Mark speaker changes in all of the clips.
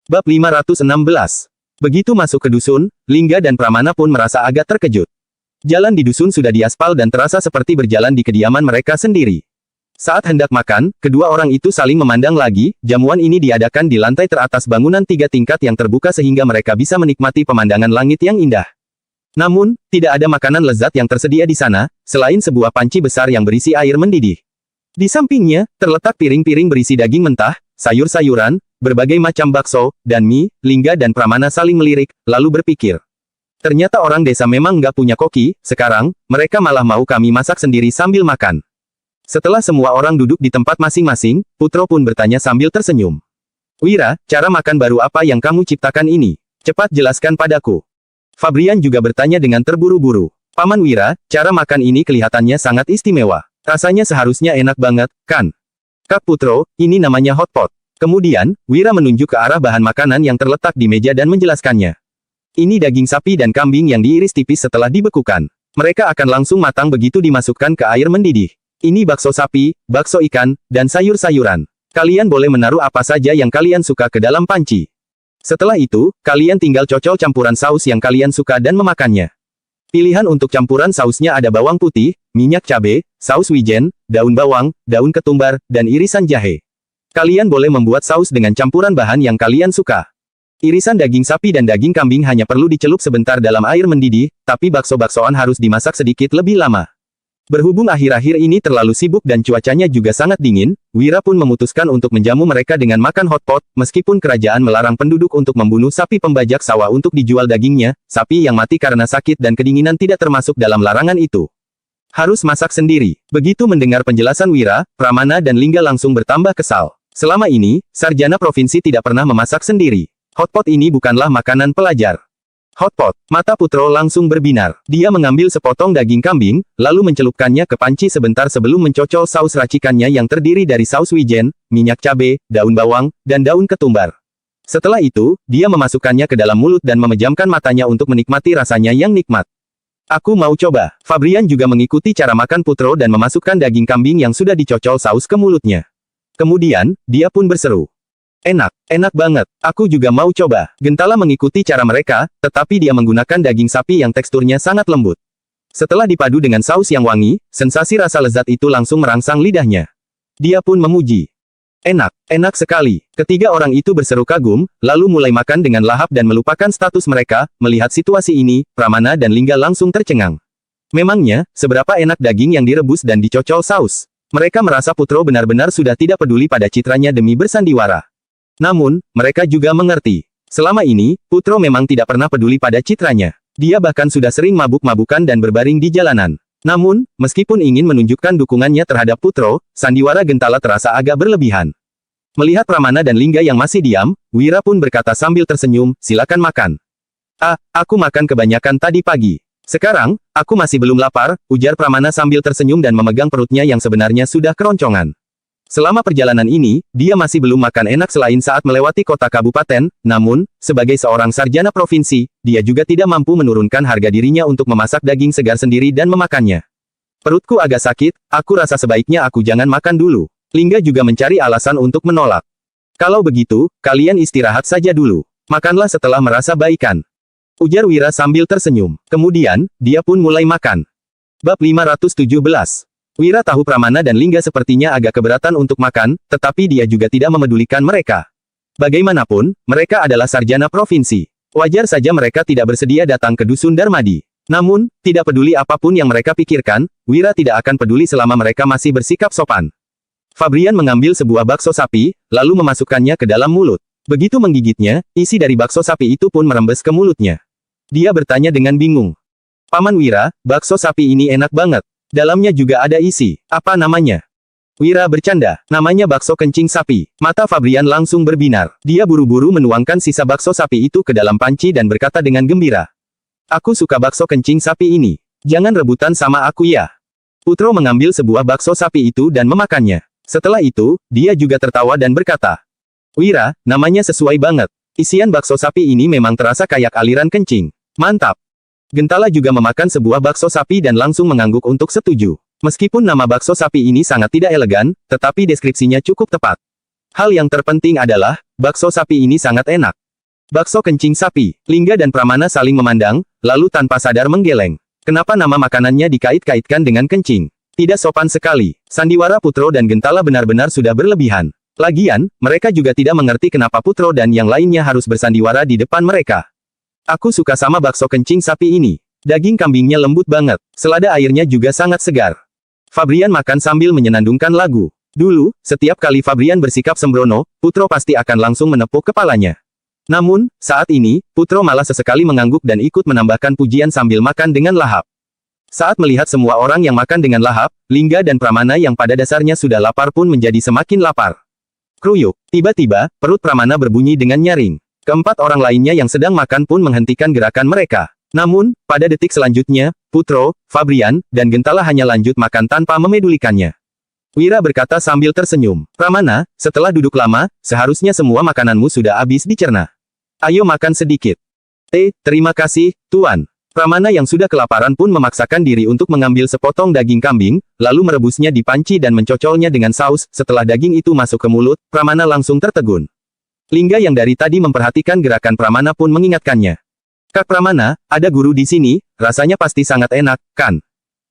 Speaker 1: Bab 516. Begitu masuk ke dusun, Lingga dan Pramana pun merasa agak terkejut. Jalan di dusun sudah diaspal dan terasa seperti berjalan di kediaman mereka sendiri. Saat hendak makan, kedua orang itu saling memandang lagi. Jamuan ini diadakan di lantai teratas bangunan 3 tingkat yang terbuka sehingga mereka bisa menikmati pemandangan langit yang indah. Namun, tidak ada makanan lezat yang tersedia di sana, selain sebuah panci besar yang berisi air mendidih. Di sampingnya, terletak piring-piring berisi daging mentah, sayur-sayuran, berbagai macam bakso, dan mie. Lingga dan Pramana saling melirik, lalu berpikir. Ternyata orang desa memang nggak punya koki, sekarang, mereka malah mau kami masak sendiri sambil makan. Setelah semua orang duduk di tempat masing-masing, Putro pun bertanya sambil tersenyum. Wira, cara makan baru apa yang kamu ciptakan ini? Cepat jelaskan padaku. Fabrian juga bertanya dengan terburu-buru. Paman Wira, cara makan ini kelihatannya sangat istimewa. Rasanya seharusnya enak banget, kan? Kak Putro, ini namanya hotpot. Kemudian, Wira menunjuk ke arah bahan makanan yang terletak di meja dan menjelaskannya. Ini daging sapi dan kambing yang diiris tipis setelah dibekukan. Mereka akan langsung matang begitu dimasukkan ke air mendidih. Ini bakso sapi, bakso ikan, dan sayur-sayuran. Kalian boleh menaruh apa saja yang kalian suka ke dalam panci. Setelah itu, kalian tinggal cocol campuran saus yang kalian suka dan memakannya. Pilihan untuk campuran sausnya ada bawang putih, minyak cabai, saus wijen, daun bawang, daun ketumbar, dan irisan jahe. Kalian boleh membuat saus dengan campuran bahan yang kalian suka. Irisan daging sapi dan daging kambing hanya perlu dicelup sebentar dalam air mendidih, tapi bakso-baksoan harus dimasak sedikit lebih lama. Berhubung akhir-akhir ini terlalu sibuk dan cuacanya juga sangat dingin, Wira pun memutuskan untuk menjamu mereka dengan makan hotpot, meskipun kerajaan melarang penduduk untuk membunuh sapi pembajak sawah untuk dijual dagingnya, sapi yang mati karena sakit dan kedinginan tidak termasuk dalam larangan itu. Harus masak sendiri. Begitu mendengar penjelasan Wira, Pramana dan Lingga langsung bertambah kesal. Selama ini, sarjana provinsi tidak pernah memasak sendiri. Hotpot ini bukanlah makanan pelajar. Hotpot, mata Putro langsung berbinar. Dia mengambil sepotong daging kambing, lalu mencelupkannya ke panci sebentar sebelum mencocol saus racikannya yang terdiri dari saus wijen, minyak cabai, daun bawang, dan daun ketumbar. Setelah itu, dia memasukkannya ke dalam mulut dan memejamkan matanya untuk menikmati rasanya yang nikmat. Aku mau coba. Fabrian juga mengikuti cara makan Putro dan memasukkan daging kambing yang sudah dicocol saus ke mulutnya. Kemudian, dia pun berseru. Enak, enak banget. Aku juga mau coba. Gentala mengikuti cara mereka, tetapi dia menggunakan daging sapi yang teksturnya sangat lembut. Setelah dipadu dengan saus yang wangi, sensasi rasa lezat itu langsung merangsang lidahnya. Dia pun memuji. Enak, enak sekali. Ketiga orang itu berseru kagum, lalu mulai makan dengan lahap dan melupakan status mereka. Melihat situasi ini, Pramana dan Lingga langsung tercengang. Memangnya, seberapa enak daging yang direbus dan dicocol saus? Mereka merasa Putro benar-benar sudah tidak peduli pada citranya demi bersandiwara. Namun, mereka juga mengerti. Selama ini, Putro memang tidak pernah peduli pada citranya. Dia bahkan sudah sering mabuk-mabukan dan berbaring di jalanan. Namun, meskipun ingin menunjukkan dukungannya terhadap Putro, sandiwara Gentala terasa agak berlebihan. Melihat Pramana dan Lingga yang masih diam, Wira pun berkata sambil tersenyum, silakan makan. Aku makan kebanyakan tadi pagi. Sekarang, aku masih belum lapar, ujar Pramana sambil tersenyum dan memegang perutnya yang sebenarnya sudah keroncongan. Selama perjalanan ini, dia masih belum makan enak selain saat melewati kota kabupaten, namun, sebagai seorang sarjana provinsi, dia juga tidak mampu menurunkan harga dirinya untuk memasak daging segar sendiri dan memakannya. Perutku agak sakit, aku rasa sebaiknya aku jangan makan dulu. Lingga juga mencari alasan untuk menolak. Kalau begitu, kalian istirahat saja dulu. Makanlah setelah merasa baikan. Ujar Wira sambil tersenyum. Kemudian, dia pun mulai makan. Bab 517. Wira tahu Pramana dan Lingga sepertinya agak keberatan untuk makan, tetapi dia juga tidak memedulikan mereka. Bagaimanapun, mereka adalah sarjana provinsi. Wajar saja mereka tidak bersedia datang ke dusun Darmadi. Namun, tidak peduli apapun yang mereka pikirkan, Wira tidak akan peduli selama mereka masih bersikap sopan. Fabrian mengambil sebuah bakso sapi, lalu memasukkannya ke dalam mulut. Begitu menggigitnya, isi dari bakso sapi itu pun merembes ke mulutnya. Dia bertanya dengan bingung. Paman Wira, bakso sapi ini enak banget. Dalamnya juga ada isi. Apa namanya? Wira bercanda. Namanya bakso kencing sapi. Mata Fabrian langsung berbinar. Dia buru-buru menuangkan sisa bakso sapi itu ke dalam panci dan berkata dengan gembira. Aku suka bakso kencing sapi ini. Jangan rebutan sama aku ya. Putro mengambil sebuah bakso sapi itu dan memakannya. Setelah itu, dia juga tertawa dan berkata. Wira, namanya sesuai banget. Isian bakso sapi ini memang terasa kayak aliran kencing. Mantap. Gentala juga memakan sebuah bakso sapi dan langsung mengangguk untuk setuju. Meskipun nama bakso sapi ini sangat tidak elegan, tetapi deskripsinya cukup tepat. Hal yang terpenting adalah, bakso sapi ini sangat enak. Bakso kencing sapi. Lingga dan Pramana saling memandang, lalu tanpa sadar menggeleng. Kenapa nama makanannya dikait-kaitkan dengan kencing? Tidak sopan sekali. Sandiwara Putro dan Gentala benar-benar sudah berlebihan. Lagian, mereka juga tidak mengerti kenapa Putro dan yang lainnya harus bersandiwara di depan mereka. Aku suka sama bakso kencing sapi ini. Daging kambingnya lembut banget. Selada airnya juga sangat segar. Fabrian makan sambil menyenandungkan lagu. Dulu, setiap kali Fabrian bersikap sembrono, Putro pasti akan langsung menepuk kepalanya. Namun, saat ini, Putro malah sesekali mengangguk dan ikut menambahkan pujian sambil makan dengan lahap. Saat melihat semua orang yang makan dengan lahap, Lingga dan Pramana yang pada dasarnya sudah lapar pun menjadi semakin lapar. Kruyuk. Tiba-tiba, perut Pramana berbunyi dengan nyaring. Keempat orang lainnya yang sedang makan pun menghentikan gerakan mereka. Namun, pada detik selanjutnya, Putro, Fabrian, dan Gentala hanya lanjut makan tanpa memedulikannya. Wira berkata sambil tersenyum. Pramana, setelah duduk lama, seharusnya semua makananmu sudah habis dicerna. Ayo makan sedikit. Terima kasih, Tuan. Pramana yang sudah kelaparan pun memaksakan diri untuk mengambil sepotong daging kambing, lalu merebusnya di panci dan mencocolnya dengan saus. Setelah daging itu masuk ke mulut, Pramana langsung tertegun. Lingga yang dari tadi memperhatikan gerakan Pramana pun mengingatkannya. Kak Pramana, ada guru di sini, rasanya pasti sangat enak, kan?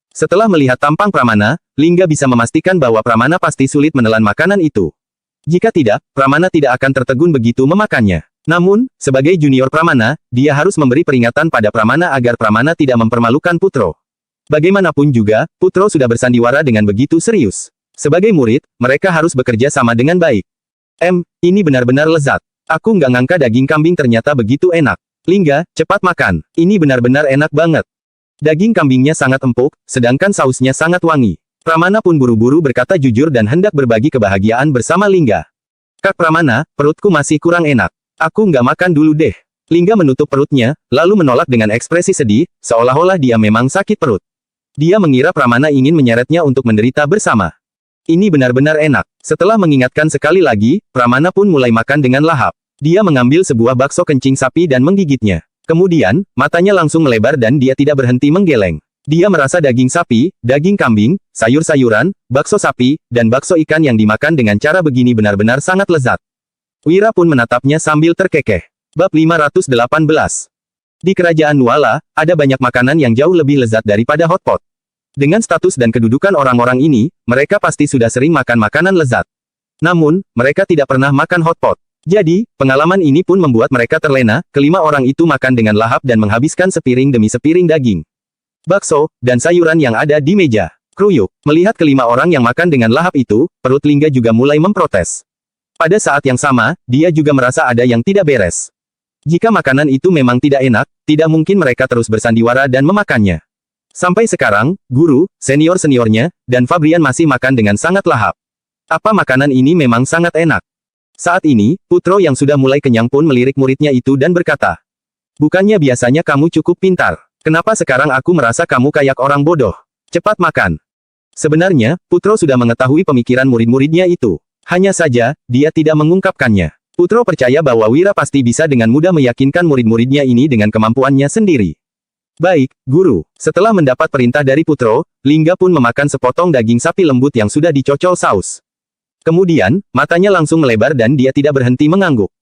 Speaker 1: Setelah melihat tampang Pramana, Lingga bisa memastikan bahwa Pramana pasti sulit menelan makanan itu. Jika tidak, Pramana tidak akan tertegun begitu memakannya. Namun, sebagai junior Pramana, dia harus memberi peringatan pada Pramana agar Pramana tidak mempermalukan Putro. Bagaimanapun juga, Putro sudah bersandiwara dengan begitu serius. Sebagai murid, mereka harus bekerja sama dengan baik. Ini benar-benar lezat. Aku nggak ngangka daging kambing ternyata begitu enak. Lingga, cepat makan. Ini benar-benar enak banget. Daging kambingnya sangat empuk, sedangkan sausnya sangat wangi. Pramana pun buru-buru berkata jujur dan hendak berbagi kebahagiaan bersama Lingga. Kak Pramana, perutku masih kurang enak. Aku nggak makan dulu deh. Lingga menutup perutnya, lalu menolak dengan ekspresi sedih, seolah-olah dia memang sakit perut. Dia mengira Pramana ingin menyeretnya untuk menderita bersama. Ini benar-benar enak. Setelah mengingatkan sekali lagi, Pramana pun mulai makan dengan lahap. Dia mengambil sebuah bakso kencing sapi dan menggigitnya. Kemudian, matanya langsung melebar dan dia tidak berhenti menggeleng. Dia merasa daging sapi, daging kambing, sayur-sayuran, bakso sapi, dan bakso ikan yang dimakan dengan cara begini benar-benar sangat lezat. Wira pun menatapnya sambil terkekeh. Bab 518. Di kerajaan Nuala, ada banyak makanan yang jauh lebih lezat daripada hotpot. Dengan status dan kedudukan orang-orang ini, mereka pasti sudah sering makan makanan lezat. Namun, mereka tidak pernah makan hotpot. Jadi, pengalaman ini pun membuat mereka terlena. Kelima orang itu makan dengan lahap dan menghabiskan sepiring demi sepiring daging, bakso, dan sayuran yang ada di meja. Kruyuk. Melihat kelima orang yang makan dengan lahap itu, perut Lingga juga mulai memprotes. Pada saat yang sama, dia juga merasa ada yang tidak beres. Jika makanan itu memang tidak enak, tidak mungkin mereka terus bersandiwara dan memakannya. Sampai sekarang, guru, senior-seniornya, dan Fabrian masih makan dengan sangat lahap. Apa makanan ini memang sangat enak? Saat ini, Putro yang sudah mulai kenyang pun melirik muridnya itu dan berkata, bukannya biasanya kamu cukup pintar. Kenapa sekarang aku merasa kamu kayak orang bodoh? Cepat makan. Sebenarnya, Putro sudah mengetahui pemikiran murid-muridnya itu. Hanya saja, dia tidak mengungkapkannya. Putro percaya bahwa Wira pasti bisa dengan mudah meyakinkan murid-muridnya ini dengan kemampuannya sendiri. Baik, guru. Setelah mendapat perintah dari Putro, Lingga pun memakan sepotong daging sapi lembut yang sudah dicocol saus. Kemudian, matanya langsung melebar dan dia tidak berhenti mengangguk.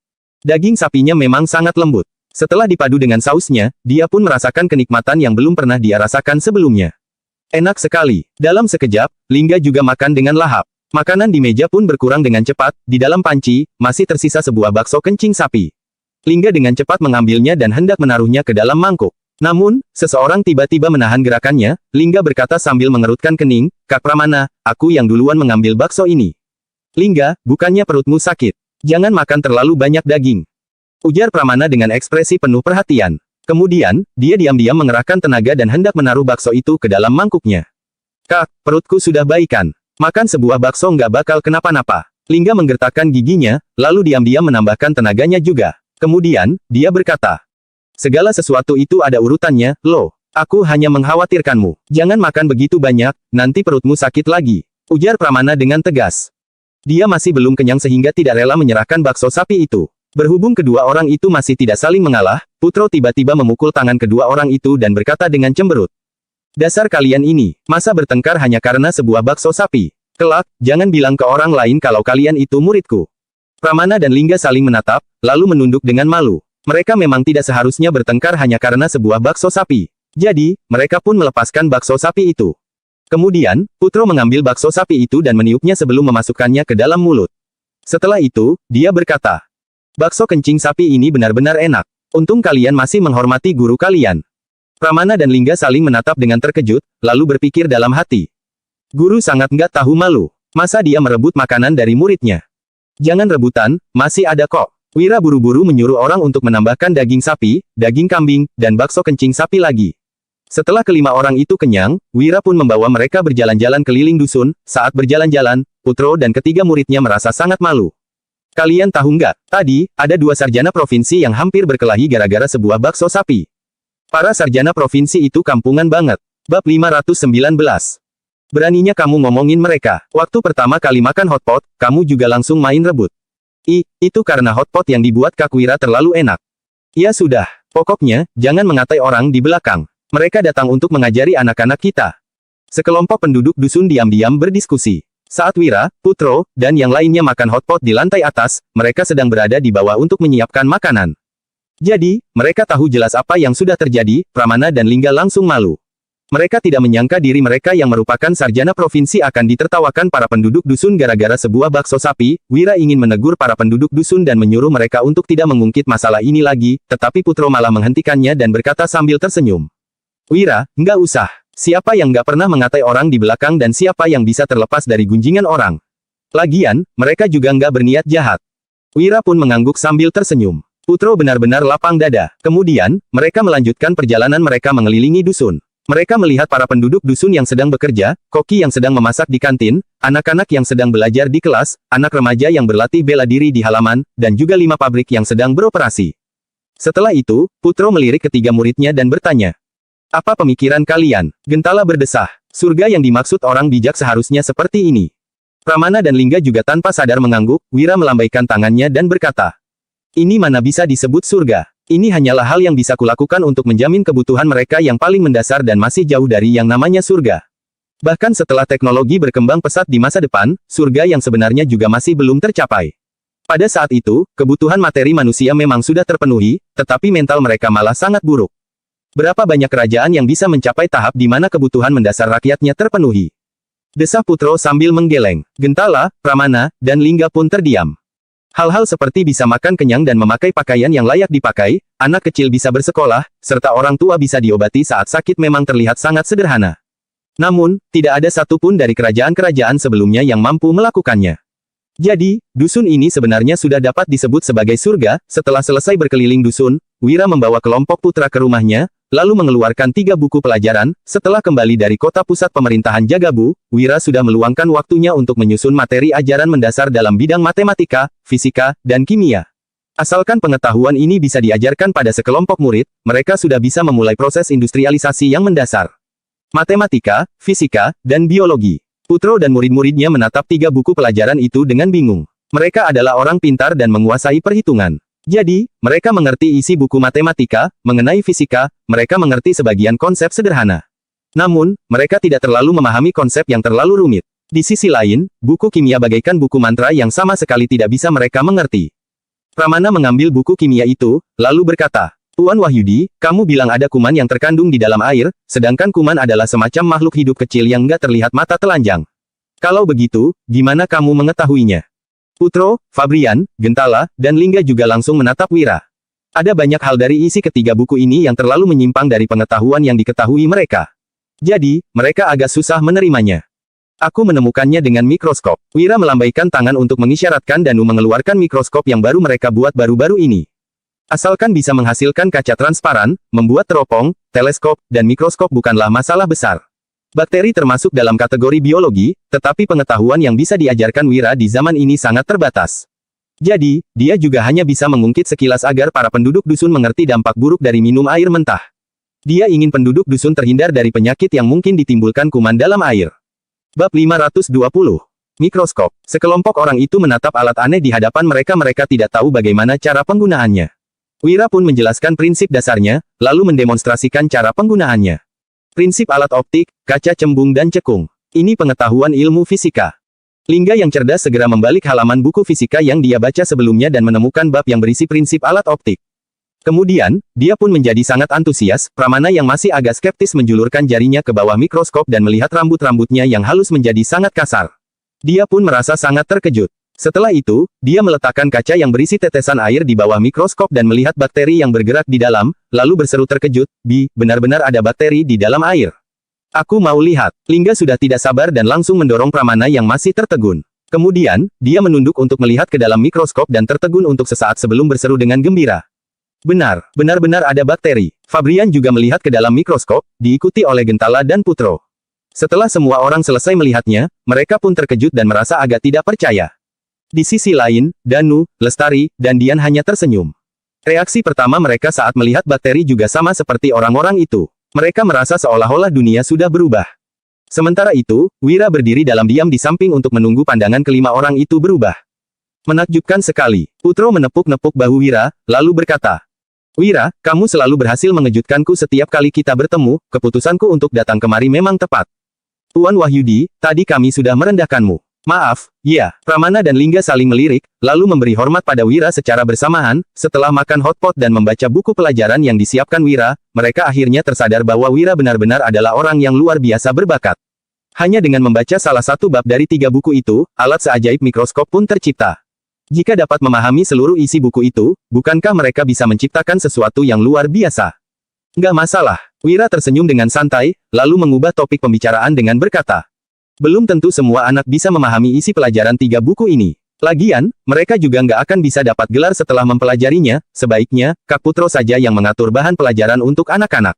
Speaker 1: Daging sapinya memang sangat lembut. Setelah dipadu dengan sausnya, dia pun merasakan kenikmatan yang belum pernah dia rasakan sebelumnya. Enak sekali. Dalam sekejap, Lingga juga makan dengan lahap. Makanan di meja pun berkurang dengan cepat. Di dalam panci, masih tersisa sebuah bakso kencing sapi. Lingga dengan cepat mengambilnya dan hendak menaruhnya ke dalam mangkuk. Namun, seseorang tiba-tiba menahan gerakannya. Lingga berkata sambil mengerutkan kening, Kak Pramana, aku yang duluan mengambil bakso ini. Lingga, bukannya perutmu sakit. Jangan makan terlalu banyak daging, ujar Pramana dengan ekspresi penuh perhatian. Kemudian, dia diam-diam mengerahkan tenaga dan hendak menaruh bakso itu ke dalam mangkuknya. Kak, perutku sudah baikan. Makan sebuah bakso nggak bakal kenapa-napa. Lingga menggertakkan giginya, lalu diam-diam menambahkan tenaganya juga. Kemudian, dia berkata, segala sesuatu itu ada urutannya, loh. Aku hanya mengkhawatirkanmu. Jangan makan begitu banyak, nanti perutmu sakit lagi, ujar Pramana dengan tegas. Dia masih belum kenyang sehingga tidak rela menyerahkan bakso sapi itu. Berhubung kedua orang itu masih tidak saling mengalah, Putro tiba-tiba memukul tangan kedua orang itu dan berkata dengan cemberut. Dasar kalian ini, masa bertengkar hanya karena sebuah bakso sapi? Kelak, jangan bilang ke orang lain kalau kalian itu muridku. Pramana dan Lingga saling menatap, lalu menunduk dengan malu. Mereka memang tidak seharusnya bertengkar hanya karena sebuah bakso sapi. Jadi, mereka pun melepaskan bakso sapi itu. Kemudian, Putro mengambil bakso sapi itu dan meniupnya sebelum memasukkannya ke dalam mulut. Setelah itu, dia berkata, "Bakso kencing sapi ini benar-benar enak. Untung kalian masih menghormati guru kalian." Pramana dan Lingga saling menatap dengan terkejut, lalu berpikir dalam hati. Guru sangat nggak tahu malu. Masa dia merebut makanan dari muridnya? Jangan rebutan, masih ada kok. Wira buru-buru menyuruh orang untuk menambahkan daging sapi, daging kambing, dan bakso kencing sapi lagi. Setelah kelima orang itu kenyang, Wira pun membawa mereka berjalan-jalan keliling dusun. Saat berjalan-jalan, Putro dan ketiga muridnya merasa sangat malu. Kalian tahu nggak, tadi, ada 2 sarjana provinsi yang hampir berkelahi gara-gara sebuah bakso sapi. Para sarjana provinsi itu kampungan banget. Bab 519. Beraninya kamu ngomongin mereka. Waktu pertama kali makan hotpot, kamu juga langsung main rebut. Itu karena hotpot yang dibuat Kak Wira terlalu enak. Ya sudah, pokoknya, jangan mengatai orang di belakang. Mereka datang untuk mengajari anak-anak kita. Sekelompok penduduk dusun diam-diam berdiskusi. Saat Wira, Putro, dan yang lainnya makan hotpot di lantai atas, mereka sedang berada di bawah untuk menyiapkan makanan. Jadi, mereka tahu jelas apa yang sudah terjadi. Pramana dan Lingga langsung malu. Mereka tidak menyangka diri mereka yang merupakan sarjana provinsi akan ditertawakan para penduduk dusun gara-gara sebuah bakso sapi. Wira ingin menegur para penduduk dusun dan menyuruh mereka untuk tidak mengungkit masalah ini lagi, tetapi Putro malah menghentikannya dan berkata sambil tersenyum. Wira, nggak usah. Siapa yang nggak pernah mengatai orang di belakang dan siapa yang bisa terlepas dari gunjingan orang? Lagian, mereka juga nggak berniat jahat. Wira pun mengangguk sambil tersenyum. Putro benar-benar lapang dada. Kemudian, mereka melanjutkan perjalanan mereka mengelilingi dusun. Mereka melihat para penduduk dusun yang sedang bekerja, koki yang sedang memasak di kantin, anak-anak yang sedang belajar di kelas, anak remaja yang berlatih bela diri di halaman, dan juga 5 pabrik yang sedang beroperasi. Setelah itu, Putro melirik ketiga muridnya dan bertanya, "Apa pemikiran kalian?" Gentala berdesah. Surga yang dimaksud orang bijak seharusnya seperti ini. Pramana dan Lingga juga tanpa sadar mengangguk. Wira melambaikan tangannya dan berkata, "Ini mana bisa disebut surga? Ini hanyalah hal yang bisa kulakukan untuk menjamin kebutuhan mereka yang paling mendasar dan masih jauh dari yang namanya surga." Bahkan setelah teknologi berkembang pesat di masa depan, surga yang sebenarnya juga masih belum tercapai. Pada saat itu, kebutuhan materi manusia memang sudah terpenuhi, tetapi mental mereka malah sangat buruk. Berapa banyak kerajaan yang bisa mencapai tahap di mana kebutuhan mendasar rakyatnya terpenuhi? Desah Putro sambil menggeleng. Gentala, Pramana, dan Lingga pun terdiam. Hal-hal seperti bisa makan kenyang dan memakai pakaian yang layak dipakai, anak kecil bisa bersekolah, serta orang tua bisa diobati saat sakit memang terlihat sangat sederhana. Namun, tidak ada satupun dari kerajaan-kerajaan sebelumnya yang mampu melakukannya. Jadi, dusun ini sebenarnya sudah dapat disebut sebagai surga. Setelah selesai berkeliling dusun, Wira membawa kelompok putra ke rumahnya, lalu mengeluarkan 3 buku pelajaran. Setelah kembali dari kota pusat pemerintahan Jagabu, Wira sudah meluangkan waktunya untuk menyusun materi ajaran mendasar dalam bidang matematika, fisika, dan kimia. Asalkan pengetahuan ini bisa diajarkan pada sekelompok murid, mereka sudah bisa memulai proses industrialisasi yang mendasar. Matematika, fisika, dan biologi. Putro dan murid-muridnya menatap 3 buku pelajaran itu dengan bingung. Mereka adalah orang pintar dan menguasai perhitungan. Jadi, mereka mengerti isi buku matematika, mengenai fisika, mereka mengerti sebagian konsep sederhana. Namun, mereka tidak terlalu memahami konsep yang terlalu rumit. Di sisi lain, buku kimia bagaikan buku mantra yang sama sekali tidak bisa mereka mengerti. Pramana mengambil buku kimia itu, lalu berkata, "Tuan Wahyudi, kamu bilang ada kuman yang terkandung di dalam air, sedangkan kuman adalah semacam makhluk hidup kecil yang nggak terlihat mata telanjang. Kalau begitu, gimana kamu mengetahuinya?" Putro, Fabrian, Gentala, dan Lingga juga langsung menatap Wira. Ada banyak hal dari isi ketiga buku ini yang terlalu menyimpang dari pengetahuan yang diketahui mereka. Jadi, mereka agak susah menerimanya. "Aku menemukannya dengan mikroskop." Wira melambaikan tangan untuk mengisyaratkan Danu mengeluarkan mikroskop yang baru mereka buat baru-baru ini. Asalkan bisa menghasilkan kaca transparan, membuat teropong, teleskop, dan mikroskop bukanlah masalah besar. Bakteri termasuk dalam kategori biologi, tetapi pengetahuan yang bisa diajarkan Wira di zaman ini sangat terbatas. Jadi, dia juga hanya bisa mengungkit sekilas agar para penduduk dusun mengerti dampak buruk dari minum air mentah. Dia ingin penduduk dusun terhindar dari penyakit yang mungkin ditimbulkan kuman dalam air. Bab 520. Mikroskop. Sekelompok orang itu menatap alat aneh di hadapan mereka. Mereka tidak tahu bagaimana cara penggunaannya. Wira pun menjelaskan prinsip dasarnya, lalu mendemonstrasikan cara penggunaannya. Prinsip alat optik, kaca cembung dan cekung. Ini pengetahuan ilmu fisika. Lingga yang cerdas segera membalik halaman buku fisika yang dia baca sebelumnya dan menemukan bab yang berisi prinsip alat optik. Kemudian, dia pun menjadi sangat antusias. Pramana yang masih agak skeptis menjulurkan jarinya ke bawah mikroskop dan melihat rambut-rambutnya yang halus menjadi sangat kasar. Dia pun merasa sangat terkejut. Setelah itu, dia meletakkan kaca yang berisi tetesan air di bawah mikroskop dan melihat bakteri yang bergerak di dalam, lalu berseru terkejut, "Bi, benar-benar ada bakteri di dalam air. Aku mau lihat." Lingga sudah tidak sabar dan langsung mendorong Pramana yang masih tertegun. Kemudian, dia menunduk untuk melihat ke dalam mikroskop dan tertegun untuk sesaat sebelum berseru dengan gembira. Benar-benar ada bakteri. Fabrian juga melihat ke dalam mikroskop, diikuti oleh Gentala dan Putro. Setelah semua orang selesai melihatnya, mereka pun terkejut dan merasa agak tidak percaya. Di sisi lain, Danu, Lestari, dan Dian hanya tersenyum. Reaksi pertama mereka saat melihat bakteri juga sama seperti orang-orang itu. Mereka merasa seolah-olah dunia sudah berubah. Sementara itu, Wira berdiri dalam diam di samping untuk menunggu pandangan kelima orang itu berubah. Menakjubkan sekali. Putro menepuk-nepuk bahu Wira, lalu berkata, "Wira, kamu selalu berhasil mengejutkanku setiap kali kita bertemu, keputusanku untuk datang kemari memang tepat. Tuan Wahyudi, tadi kami sudah merendahkanmu." "Maaf, ya." Pramana dan Lingga saling melirik, lalu memberi hormat pada Wira secara bersamaan. Setelah makan hotpot dan membaca buku pelajaran yang disiapkan Wira, mereka akhirnya tersadar bahwa Wira benar-benar adalah orang yang luar biasa berbakat. Hanya dengan membaca salah satu bab dari 3 buku itu, alat seajaib mikroskop pun tercipta. Jika dapat memahami seluruh isi buku itu, bukankah mereka bisa menciptakan sesuatu yang luar biasa? "Nggak masalah." Wira tersenyum dengan santai, lalu mengubah topik pembicaraan dengan berkata, "Belum tentu semua anak bisa memahami isi pelajaran 3 buku ini. Lagian, mereka juga nggak akan bisa dapat gelar setelah mempelajarinya, sebaiknya, Kak Putro saja yang mengatur bahan pelajaran untuk anak-anak.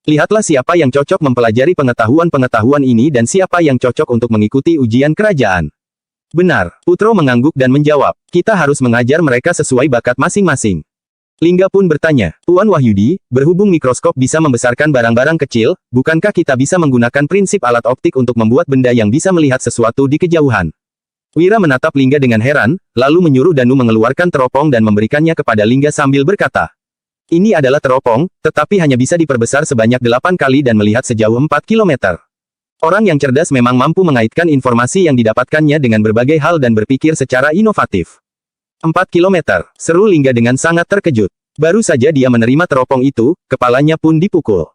Speaker 1: Lihatlah siapa yang cocok mempelajari pengetahuan-pengetahuan ini dan siapa yang cocok untuk mengikuti ujian kerajaan." "Benar." Putro mengangguk dan menjawab, "Kita harus mengajar mereka sesuai bakat masing-masing." Lingga pun bertanya, "Tuan Wahyudi, berhubung mikroskop bisa membesarkan barang-barang kecil, bukankah kita bisa menggunakan prinsip alat optik untuk membuat benda yang bisa melihat sesuatu di kejauhan?" Wira menatap Lingga dengan heran, lalu menyuruh Danu mengeluarkan teropong dan memberikannya kepada Lingga sambil berkata, "Ini adalah teropong, tetapi hanya bisa diperbesar sebanyak 8 kali dan melihat sejauh 4 kilometer. Orang yang cerdas memang mampu mengaitkan informasi yang didapatkannya dengan berbagai hal dan berpikir secara inovatif." 4 kilometer, seru Lingga dengan sangat terkejut. Baru saja dia menerima teropong itu, kepalanya pun dipukul.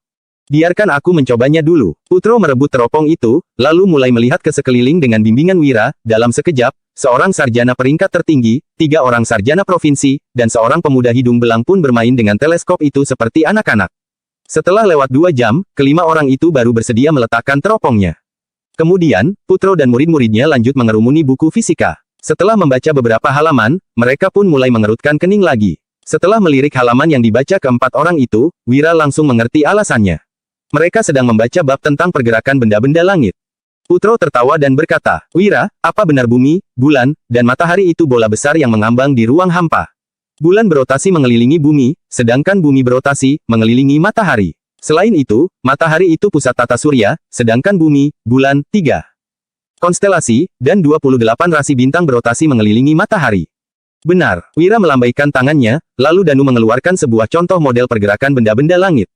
Speaker 1: "Biarkan aku mencobanya dulu." Putro merebut teropong itu, lalu mulai melihat ke sekeliling dengan bimbingan Wira. Dalam sekejap, seorang sarjana peringkat tertinggi, 3 orang sarjana provinsi, dan seorang pemuda hidung belang pun bermain dengan teleskop itu seperti anak-anak. Setelah lewat 2 jam, kelima orang itu baru bersedia meletakkan teropongnya. Kemudian, Putro dan murid-muridnya lanjut mengerumuni buku fisika. Setelah membaca beberapa halaman, mereka pun mulai mengerutkan kening lagi. Setelah melirik halaman yang dibaca keempat orang itu, Wira langsung mengerti alasannya. Mereka sedang membaca bab tentang pergerakan benda-benda langit. Putro tertawa dan berkata, "Wira, apa benar bumi, bulan, dan matahari itu bola besar yang mengambang di ruang hampa? Bulan berotasi mengelilingi bumi, sedangkan bumi berotasi, mengelilingi matahari. Selain itu, matahari itu pusat tata surya, sedangkan bumi, bulan, 3 konstelasi, dan 28 rasi bintang berotasi mengelilingi matahari." "Benar." Wira melambaikan tangannya, lalu Danu mengeluarkan sebuah contoh model pergerakan benda-benda langit.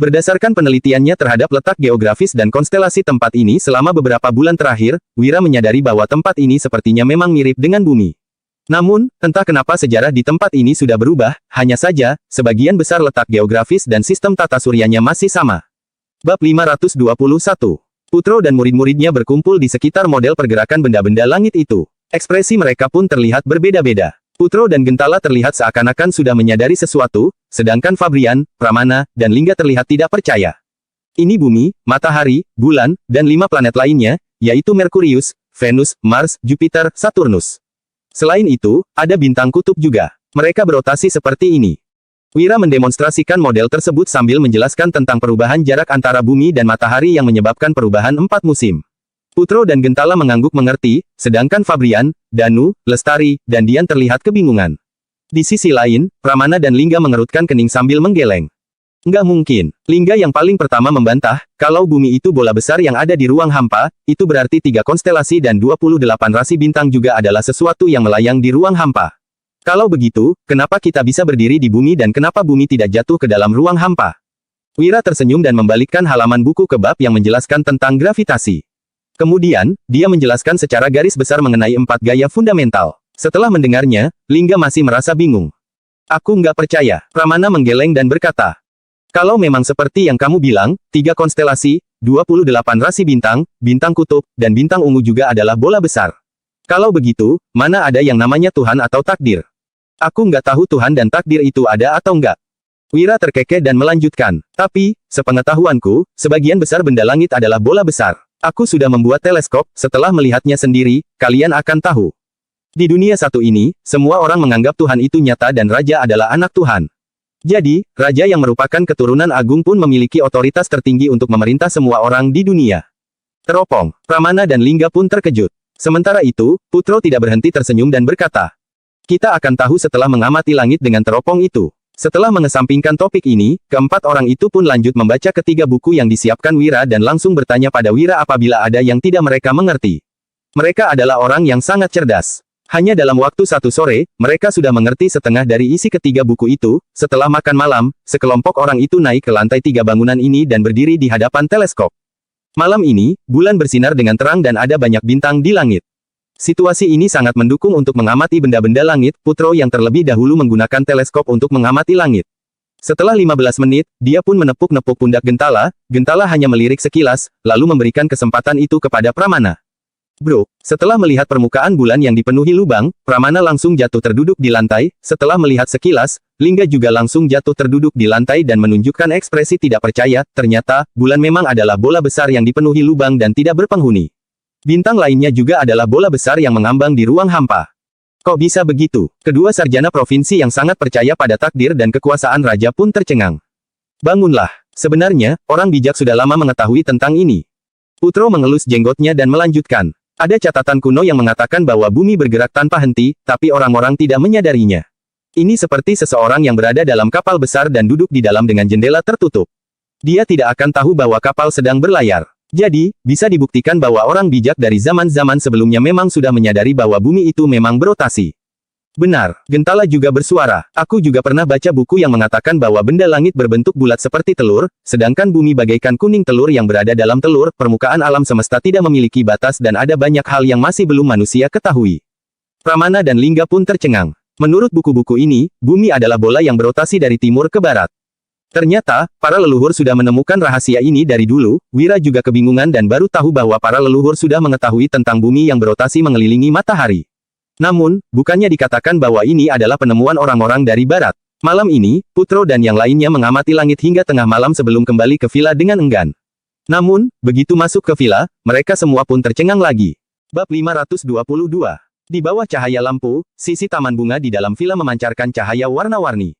Speaker 1: Berdasarkan penelitiannya terhadap letak geografis dan konstelasi tempat ini selama beberapa bulan terakhir, Wira menyadari bahwa tempat ini sepertinya memang mirip dengan bumi. Namun, entah kenapa sejarah di tempat ini sudah berubah, hanya saja, sebagian besar letak geografis dan sistem tata suryanya masih sama. Bab 521. Putro dan murid-muridnya berkumpul di sekitar model pergerakan benda-benda langit itu. Ekspresi mereka pun terlihat berbeda-beda. Putro dan Gentala terlihat seakan-akan sudah menyadari sesuatu, sedangkan Fabrian, Pramana, dan Lingga terlihat tidak percaya. Ini bumi, matahari, bulan, dan 5 planet lainnya, yaitu Merkurius, Venus, Mars, Jupiter, Saturnus. Selain itu, ada bintang kutub juga. Mereka berotasi seperti ini. Wira mendemonstrasikan model tersebut sambil menjelaskan tentang perubahan jarak antara bumi dan matahari yang menyebabkan perubahan 4 musim. Putro dan Gentala mengangguk mengerti, sedangkan Fabrian, Danu, Lestari, dan Dian terlihat kebingungan. Di sisi lain, Pramana dan Lingga mengerutkan kening sambil menggeleng. "Nggak mungkin." Lingga yang paling pertama membantah, "Kalau bumi itu bola besar yang ada di ruang hampa, itu berarti 3 konstelasi dan 28 rasi bintang juga adalah sesuatu yang melayang di ruang hampa. Kalau begitu, kenapa kita bisa berdiri di bumi dan kenapa bumi tidak jatuh ke dalam ruang hampa?" Wira tersenyum dan membalikkan halaman buku ke bab yang menjelaskan tentang gravitasi. Kemudian, dia menjelaskan secara garis besar mengenai 4 gaya fundamental. Setelah mendengarnya, Lingga masih merasa bingung. Aku nggak percaya, Pramana menggeleng dan berkata. Kalau memang seperti yang kamu bilang, 3 konstelasi, 28 rasi bintang, bintang kutub, dan bintang ungu juga adalah bola besar. Kalau begitu, mana ada yang namanya Tuhan atau takdir? Aku nggak tahu Tuhan dan takdir itu ada atau nggak. Wira terkekeh dan melanjutkan. Tapi, sepengetahuanku, sebagian besar benda langit adalah bola besar. Aku sudah membuat teleskop, setelah melihatnya sendiri, kalian akan tahu. Di dunia satu ini, semua orang menganggap Tuhan itu nyata dan Raja adalah anak Tuhan. Jadi, Raja yang merupakan keturunan agung pun memiliki otoritas tertinggi untuk memerintah semua orang di dunia. Teropong, Pramana dan Lingga pun terkejut. Sementara itu, Putro tidak berhenti tersenyum dan berkata, kita akan tahu setelah mengamati langit dengan teropong itu. Setelah mengesampingkan topik ini, keempat orang itu pun lanjut membaca ketiga buku yang disiapkan Wira dan langsung bertanya pada Wira apabila ada yang tidak mereka mengerti. Mereka adalah orang yang sangat cerdas. Hanya dalam waktu 1 sore, mereka sudah mengerti setengah dari isi ketiga buku itu. Setelah makan malam, sekelompok orang itu naik ke lantai 3 bangunan ini dan berdiri di hadapan teleskop. Malam ini, bulan bersinar dengan terang dan ada banyak bintang di langit. Situasi ini sangat mendukung untuk mengamati benda-benda langit. Putro yang terlebih dahulu menggunakan teleskop untuk mengamati langit. Setelah 15 menit, dia pun menepuk-nepuk pundak Gentala. Gentala hanya melirik sekilas, lalu memberikan kesempatan itu kepada Pramana. Bro, setelah melihat permukaan bulan yang dipenuhi lubang, Pramana langsung jatuh terduduk di lantai. Setelah melihat sekilas, Lingga juga langsung jatuh terduduk di lantai dan menunjukkan ekspresi tidak percaya. Ternyata, bulan memang adalah bola besar yang dipenuhi lubang dan tidak berpenghuni. Bintang lainnya juga adalah bola besar yang mengambang di ruang hampa. Kok bisa begitu? Kedua sarjana provinsi yang sangat percaya pada takdir dan kekuasaan raja pun tercengang. Bangunlah. Sebenarnya, orang bijak sudah lama mengetahui tentang ini. Putro mengelus jenggotnya dan melanjutkan. Ada catatan kuno yang mengatakan bahwa bumi bergerak tanpa henti, tapi orang-orang tidak menyadarinya. Ini seperti seseorang yang berada dalam kapal besar dan duduk di dalam dengan jendela tertutup. Dia tidak akan tahu bahwa kapal sedang berlayar. Jadi, bisa dibuktikan bahwa orang bijak dari zaman-zaman sebelumnya memang sudah menyadari bahwa bumi itu memang berotasi. Benar, Gentala juga bersuara. Aku juga pernah baca buku yang mengatakan bahwa benda langit berbentuk bulat seperti telur, sedangkan bumi bagaikan kuning telur yang berada dalam telur. Permukaan alam semesta tidak memiliki batas dan ada banyak hal yang masih belum manusia ketahui. Pramana dan Lingga pun tercengang. Menurut buku-buku ini, bumi adalah bola yang berotasi dari timur ke barat. Ternyata, para leluhur sudah menemukan rahasia ini dari dulu. Wira juga kebingungan dan baru tahu bahwa para leluhur sudah mengetahui tentang bumi yang berotasi mengelilingi matahari. Namun, bukannya dikatakan bahwa ini adalah penemuan orang-orang dari barat. Malam ini, Putro dan yang lainnya mengamati langit hingga tengah malam sebelum kembali ke villa dengan enggan. Namun, begitu masuk ke villa, mereka semua pun tercengang lagi. Bab 522. Di bawah cahaya lampu, sisi taman bunga di dalam villa memancarkan cahaya warna-warni.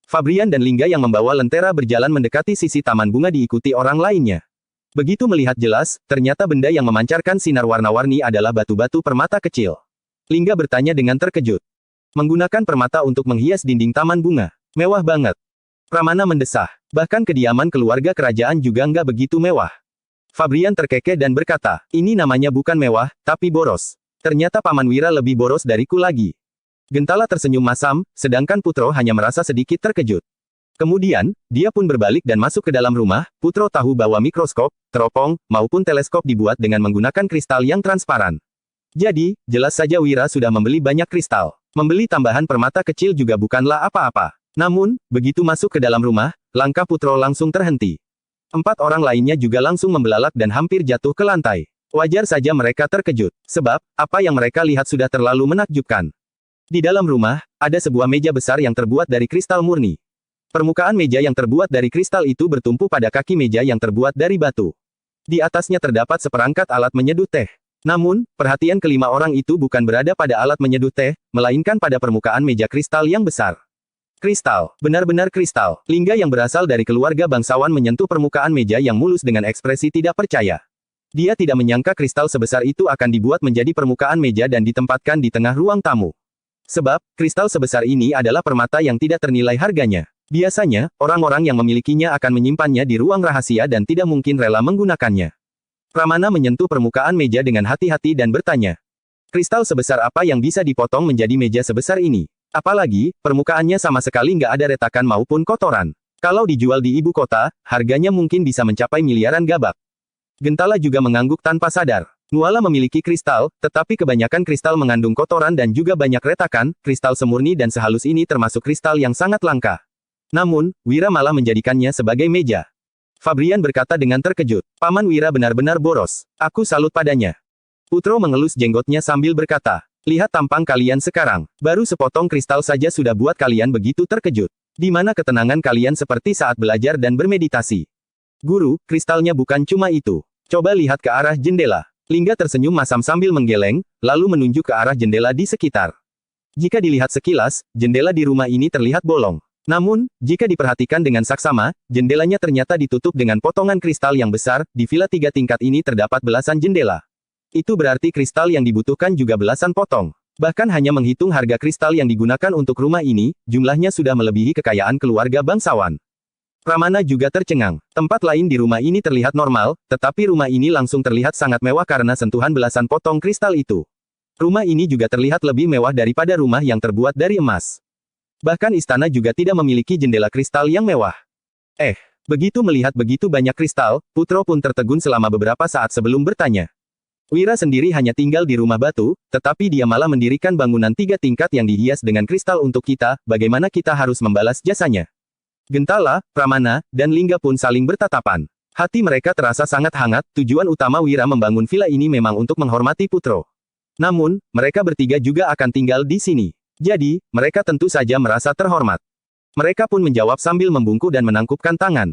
Speaker 1: Fabrian dan Lingga yang membawa lentera berjalan mendekati sisi taman bunga diikuti orang lainnya. Begitu melihat jelas, ternyata benda yang memancarkan sinar warna-warni adalah batu-batu permata kecil. Lingga bertanya dengan terkejut. Menggunakan permata untuk menghias dinding taman bunga. Mewah banget. Pramana mendesah. Bahkan kediaman keluarga kerajaan juga nggak begitu mewah. Fabrian terkekeh dan berkata, ini namanya bukan mewah, tapi boros. Ternyata Paman Wira lebih boros dariku lagi. Gentala tersenyum masam, sedangkan Putro hanya merasa sedikit terkejut. Kemudian, dia pun berbalik dan masuk ke dalam rumah. Putro tahu bahwa mikroskop, teropong, maupun teleskop dibuat dengan menggunakan kristal yang transparan. Jadi, jelas saja Wira sudah membeli banyak kristal. Membeli tambahan permata kecil juga bukanlah apa-apa. Namun, begitu masuk ke dalam rumah, langkah Putro langsung terhenti. 4 orang lainnya juga langsung membelalak dan hampir jatuh ke lantai. Wajar saja mereka terkejut, sebab, apa yang mereka lihat sudah terlalu menakjubkan. Di dalam rumah, ada sebuah meja besar yang terbuat dari kristal murni. Permukaan meja yang terbuat dari kristal itu bertumpu pada kaki meja yang terbuat dari batu. Di atasnya terdapat seperangkat alat menyeduh teh. Namun, perhatian kelima orang itu bukan berada pada alat menyeduh teh, melainkan pada permukaan meja kristal yang besar. Kristal, benar-benar kristal. Lingga yang berasal dari keluarga bangsawan menyentuh permukaan meja yang mulus dengan ekspresi tidak percaya. Dia tidak menyangka kristal sebesar itu akan dibuat menjadi permukaan meja dan ditempatkan di tengah ruang tamu. Sebab, kristal sebesar ini adalah permata yang tidak ternilai harganya. Biasanya, orang-orang yang memilikinya akan menyimpannya di ruang rahasia dan tidak mungkin rela menggunakannya. Pramana menyentuh permukaan meja dengan hati-hati dan bertanya. Kristal sebesar apa yang bisa dipotong menjadi meja sebesar ini? Apalagi, permukaannya sama sekali nggak ada retakan maupun kotoran. Kalau dijual di ibu kota, harganya mungkin bisa mencapai miliaran gabak. Gentala juga mengangguk tanpa sadar. Nuala memiliki kristal, tetapi kebanyakan kristal mengandung kotoran dan juga banyak retakan. Kristal semurni dan sehalus ini termasuk kristal yang sangat langka. Namun, Wira malah menjadikannya sebagai meja. Fabrian berkata dengan terkejut. Paman Wira benar-benar boros. Aku salut padanya. Putro mengelus jenggotnya sambil berkata, lihat tampang kalian sekarang. Baru sepotong kristal saja sudah buat kalian begitu terkejut. Di mana ketenangan kalian seperti saat belajar dan bermeditasi? Guru, kristalnya bukan cuma itu. Coba lihat ke arah jendela. Lingga tersenyum masam sambil menggeleng, lalu menunjuk ke arah jendela di sekitar. Jika dilihat sekilas, jendela di rumah ini terlihat bolong. Namun, jika diperhatikan dengan saksama, jendelanya ternyata ditutup dengan potongan kristal yang besar. Di villa 3 tingkat ini terdapat belasan jendela. Itu berarti kristal yang dibutuhkan juga belasan potong. Bahkan hanya menghitung harga kristal yang digunakan untuk rumah ini, jumlahnya sudah melebihi kekayaan keluarga bangsawan. Pramana juga tercengang. Tempat lain di rumah ini terlihat normal, tetapi rumah ini langsung terlihat sangat mewah karena sentuhan belasan potong kristal itu. Rumah ini juga terlihat lebih mewah daripada rumah yang terbuat dari emas. Bahkan istana juga tidak memiliki jendela kristal yang mewah. Begitu melihat begitu banyak kristal, Putro pun tertegun selama beberapa saat sebelum bertanya. Wira sendiri hanya tinggal di rumah batu, tetapi dia malah mendirikan bangunan 3 tingkat yang dihias dengan kristal untuk kita. Bagaimana kita harus membalas jasanya? Gentala, Pramana, dan Lingga pun saling bertatapan. Hati mereka terasa sangat hangat. Tujuan utama Wira membangun villa ini memang untuk menghormati Putro. Namun, mereka bertiga juga akan tinggal di sini. Jadi, mereka tentu saja merasa terhormat. Mereka pun menjawab sambil membungkuk dan menangkupkan tangan.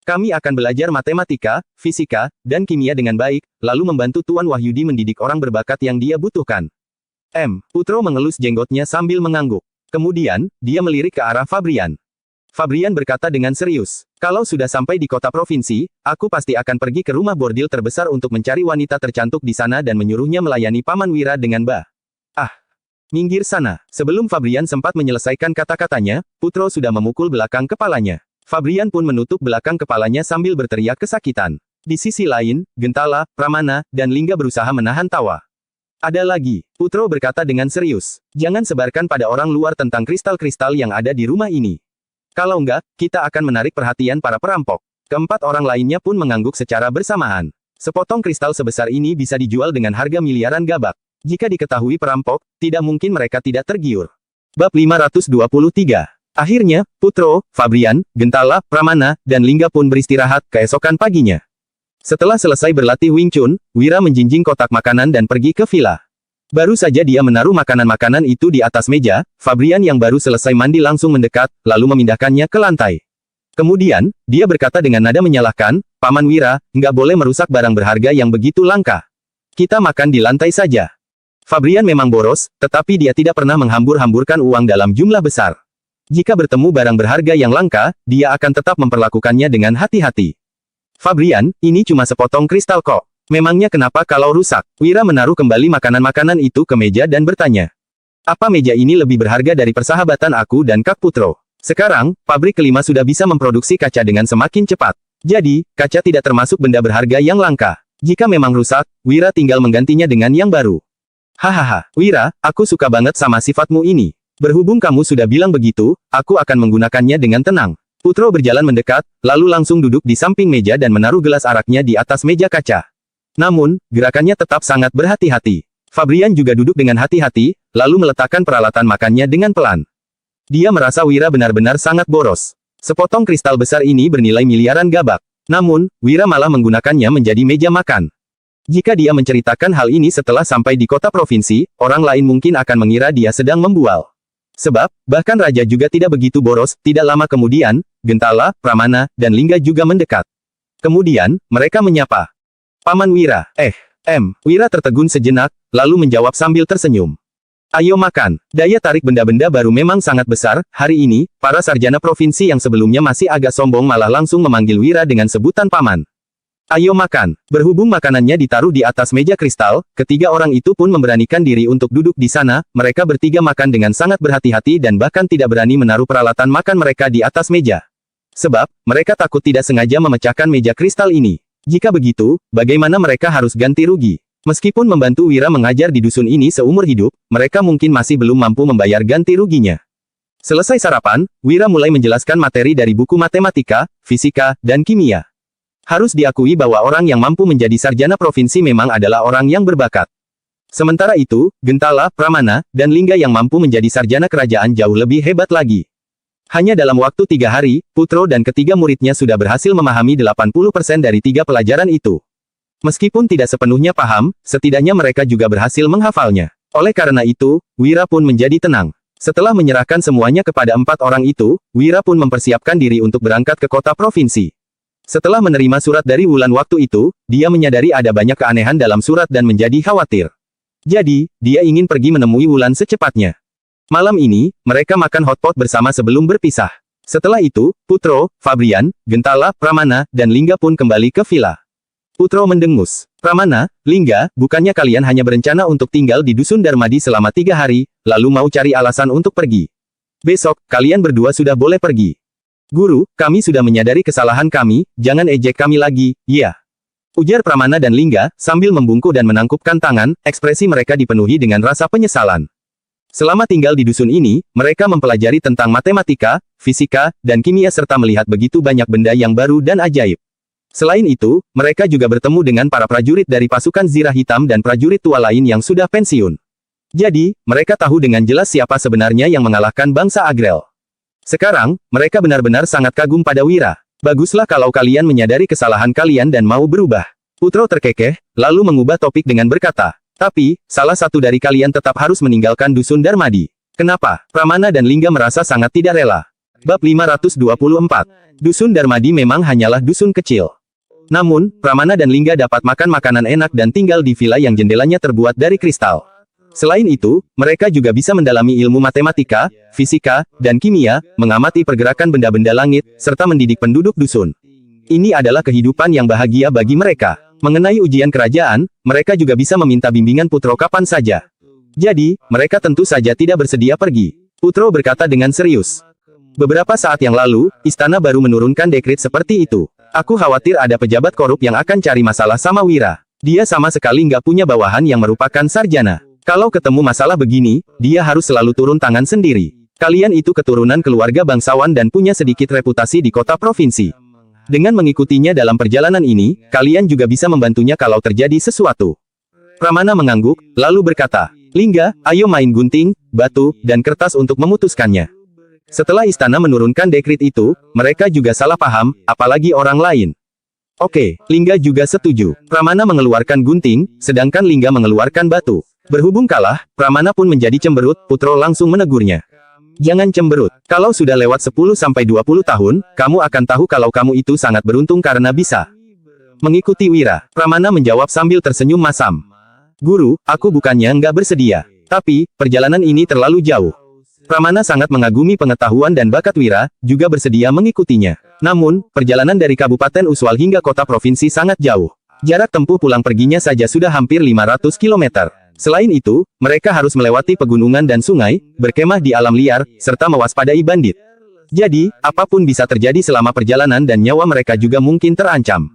Speaker 1: Kami akan belajar matematika, fisika, dan kimia dengan baik, lalu membantu Tuan Wahyudi mendidik orang berbakat yang dia butuhkan. Putro mengelus jenggotnya sambil mengangguk. Kemudian, dia melirik ke arah Fabrian. Fabrian berkata dengan serius, kalau sudah sampai di kota provinsi, aku pasti akan pergi ke rumah bordil terbesar untuk mencari wanita tercantik di sana dan menyuruhnya melayani Paman Wira dengan minggir sana. Sebelum Fabrian sempat menyelesaikan kata-katanya, Putro sudah memukul belakang kepalanya. Fabrian pun menutup belakang kepalanya sambil berteriak kesakitan. Di sisi lain, Gentala, Pramana, dan Lingga berusaha menahan tawa. Ada lagi, Putro berkata dengan serius. Jangan sebarkan pada orang luar tentang kristal-kristal yang ada di rumah ini. Kalau enggak, kita akan menarik perhatian para perampok. Keempat orang lainnya pun mengangguk secara bersamaan. Sepotong kristal sebesar ini bisa dijual dengan harga miliaran gabak. Jika diketahui perampok, tidak mungkin mereka tidak tergiur. Bab 523. Akhirnya, Putro, Fabrian, Gentala, Pramana, dan Lingga pun beristirahat keesokan paginya. Setelah selesai berlatih Wing Chun, Wira menjinjing kotak makanan dan pergi ke villa. Baru saja dia menaruh makanan-makanan itu di atas meja, Fabrian yang baru selesai mandi langsung mendekat, lalu memindahkannya ke lantai. Kemudian, dia berkata dengan nada menyalahkan, Paman Wira, nggak boleh merusak barang berharga yang begitu langka. Kita makan di lantai saja. Fabrian memang boros, tetapi dia tidak pernah menghambur-hamburkan uang dalam jumlah besar. Jika bertemu barang berharga yang langka, dia akan tetap memperlakukannya dengan hati-hati. Fabrian, ini cuma sepotong kristal kok. Memangnya kenapa kalau rusak? Wira menaruh kembali makanan-makanan itu ke meja dan bertanya. Apa meja ini lebih berharga dari persahabatan aku dan Kak Putro? Sekarang, pabrik kelima sudah bisa memproduksi kaca dengan semakin cepat. Jadi, kaca tidak termasuk benda berharga yang langka. Jika memang rusak, Wira tinggal menggantinya dengan yang baru. Hahaha, Wira, aku suka banget sama sifatmu ini. Berhubung kamu sudah bilang begitu, aku akan menggunakannya dengan tenang. Putro berjalan mendekat, lalu langsung duduk di samping meja dan menaruh gelas araknya di atas meja kaca. Namun, gerakannya tetap sangat berhati-hati. Fabrian juga duduk dengan hati-hati, lalu meletakkan peralatan makannya dengan pelan. Dia merasa Wira benar-benar sangat boros. Sepotong kristal besar ini bernilai miliaran gabak. Namun, Wira malah menggunakannya menjadi meja makan. Jika dia menceritakan hal ini setelah sampai di kota provinsi, orang lain mungkin akan mengira dia sedang membual. Sebab, bahkan raja juga tidak begitu boros. Tidak lama kemudian, Gentala, Pramana, dan Lingga juga mendekat. Kemudian, mereka menyapa. Paman Wira, Wira tertegun sejenak, lalu menjawab sambil tersenyum. Ayo makan. Daya tarik benda-benda baru memang sangat besar. Hari ini, para sarjana provinsi yang sebelumnya masih agak sombong malah langsung memanggil Wira dengan sebutan paman. Ayo makan. Berhubung makanannya ditaruh di atas meja kristal, ketiga orang itu pun memberanikan diri untuk duduk di sana. Mereka bertiga makan dengan sangat berhati-hati dan bahkan tidak berani menaruh peralatan makan mereka di atas meja. Sebab, mereka takut tidak sengaja memecahkan meja kristal ini. Jika begitu, bagaimana mereka harus ganti rugi? Meskipun membantu Wira mengajar di dusun ini seumur hidup, mereka mungkin masih belum mampu membayar ganti ruginya. Selesai sarapan, Wira mulai menjelaskan materi dari buku matematika, fisika, dan kimia. Harus diakui bahwa orang yang mampu menjadi sarjana provinsi memang adalah orang yang berbakat. Sementara itu, Gentala, Pramana, dan Lingga yang mampu menjadi sarjana kerajaan jauh lebih hebat lagi. Hanya dalam waktu 3 hari, Putro dan ketiga muridnya sudah berhasil memahami 80% dari 3 pelajaran itu. Meskipun tidak sepenuhnya paham, setidaknya mereka juga berhasil menghafalnya. Oleh karena itu, Wira pun menjadi tenang. Setelah menyerahkan semuanya kepada 4 orang itu, Wira pun mempersiapkan diri untuk berangkat ke kota provinsi. Setelah menerima surat dari Wulan waktu itu, dia menyadari ada banyak keanehan dalam surat dan menjadi khawatir. Jadi, dia ingin pergi menemui Wulan secepatnya. Malam ini, mereka makan hotpot bersama sebelum berpisah. Setelah itu, Putro, Fabrian, Gentala, Pramana, dan Lingga pun kembali ke villa. Putro mendengus. Pramana, Lingga, bukannya kalian hanya berencana untuk tinggal di Dusun Darmadi selama 3 hari, lalu mau cari alasan untuk pergi. Besok, kalian berdua sudah boleh pergi. Guru, kami sudah menyadari kesalahan kami, jangan ejek kami lagi, ya. Ujar Pramana dan Lingga, sambil membungkuk dan menangkupkan tangan, ekspresi mereka dipenuhi dengan rasa penyesalan. Selama tinggal di dusun ini, mereka mempelajari tentang matematika, fisika, dan kimia serta melihat begitu banyak benda yang baru dan ajaib. Selain itu, mereka juga bertemu dengan para prajurit dari pasukan Zirah Hitam dan prajurit tua lain yang sudah pensiun. Jadi, mereka tahu dengan jelas siapa sebenarnya yang mengalahkan bangsa Agrel. Sekarang, mereka benar-benar sangat kagum pada Wira. Baguslah kalau kalian menyadari kesalahan kalian dan mau berubah. Putro terkekeh, lalu mengubah topik dengan berkata, tapi, salah satu dari kalian tetap harus meninggalkan Dusun Darmadi. Kenapa? Pramana dan Lingga merasa sangat tidak rela. Bab 524. Dusun Darmadi memang hanyalah dusun kecil. Namun, Pramana dan Lingga dapat makan makanan enak dan tinggal di villa yang jendelanya terbuat dari kristal. Selain itu, mereka juga bisa mendalami ilmu matematika, fisika, dan kimia, mengamati pergerakan benda-benda langit, serta mendidik penduduk dusun. Ini adalah kehidupan yang bahagia bagi mereka. Mengenai ujian kerajaan, mereka juga bisa meminta bimbingan Putro kapan saja. Jadi, mereka tentu saja tidak bersedia pergi. Putro berkata dengan serius. Beberapa saat yang lalu, istana baru menurunkan dekret seperti itu. Aku khawatir ada pejabat korup yang akan cari masalah sama Wira. Dia sama sekali nggak punya bawahan yang merupakan sarjana. Kalau ketemu masalah begini, dia harus selalu turun tangan sendiri. Kalian itu keturunan keluarga bangsawan dan punya sedikit reputasi di kota provinsi. Dengan mengikutinya dalam perjalanan ini, kalian juga bisa membantunya kalau terjadi sesuatu. Pramana mengangguk, lalu berkata, Lingga, ayo main gunting, batu, dan kertas untuk memutuskannya. Setelah istana menurunkan dekret itu, mereka juga salah paham, apalagi orang lain. Oke, Lingga juga setuju. Pramana mengeluarkan gunting, sedangkan Lingga mengeluarkan batu. Berhubung kalah, Pramana pun menjadi cemberut, Putro langsung menegurnya. Jangan cemberut. Kalau sudah lewat 10-20 tahun, kamu akan tahu kalau kamu itu sangat beruntung karena bisa mengikuti Wira. Pramana menjawab sambil tersenyum masam. Guru, aku bukannya nggak bersedia. Tapi, perjalanan ini terlalu jauh. Pramana sangat mengagumi pengetahuan dan bakat Wira, juga bersedia mengikutinya. Namun, perjalanan dari Kabupaten Uswal hingga kota provinsi sangat jauh. Jarak tempuh pulang perginya saja sudah hampir 500 km. Selain itu, mereka harus melewati pegunungan dan sungai, berkemah di alam liar, serta mewaspadai bandit. Jadi, apapun bisa terjadi selama perjalanan dan nyawa mereka juga mungkin terancam.